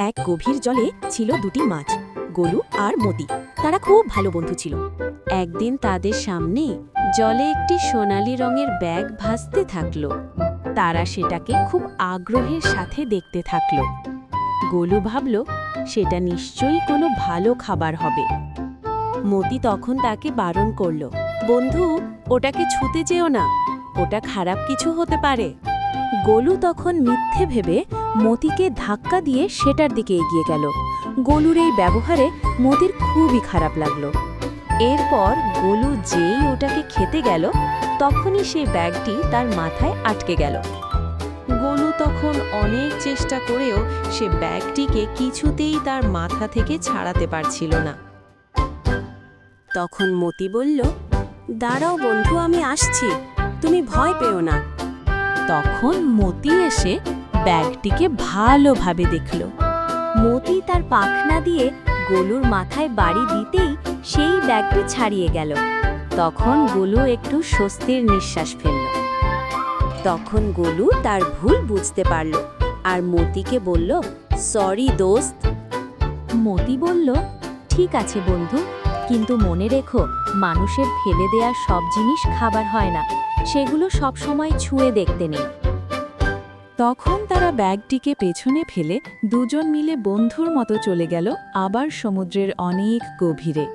এক গভীর জলে ছিল দুটি মাছ, গোলু আর মতি। তারা খুব ভালো বন্ধু ছিল। একদিন তাদের সামনে জলে একটি সোনালী রঙের ব্যাগ ভাসতে থাকলো। তারা সেটাকে খুব আগ্রহের সাথে দেখতে থাকলো। গোলু ভাবল সেটা নিশ্চয়ই কোনো ভালো খাবার হবে। মতি তখন তাকে বারণ করল, বন্ধু, ওটাকে ছুতে যেও না, ওটা খারাপ কিছু হতে পারে। গোলু তখন মিথ্যে ভেবে মতিকে ধাক্কা দিয়ে সেটার দিকে এগিয়ে গেল। গোলুর এই ব্যবহারে মতির খুবই খারাপ লাগলো। এরপর গোলু যেই ওটাকে খেতে গেল, তখনই সেই ব্যাগটি তার মাথায় আটকে গেল। গোলু তখন অনেক চেষ্টা করেও সে ব্যাগটিকে কিছুতেই তার মাথা থেকে ছাড়াতে পারছিল না। তখন মতি বলল, দাঁড়াও বন্ধু, আমি আসছি, তুমি ভয় পেও না। তখন মতি এসে ব্যাগটিকে ভালোভাবে দেখল। মতি তার পাখনা দিয়ে গোলুর মাথায় বাড়ি দিতেই সেই ব্যাগটি ছাড়িয়ে গেল। তখন গোলু একটু স্বস্তির নিঃশ্বাস ফেলল। তখন গোলু তার ভুল বুঝতে পারল আর মতিকে বলল, সরি দোস্ত। মতি বলল, ঠিক আছে বন্ধু, কিন্তু মনে রেখো, মানুষের ফেলে দেয়া সব জিনিস খাবার হয় না, সেগুলো সবসময় ছুঁয়ে দেখতে নেই। তখন তারা ব্যাগটিকে পেছনে ফেলে দুজন মিলে বন্ধুর মতো চলে গেল আবার সমুদ্রের অনেক গভীরে।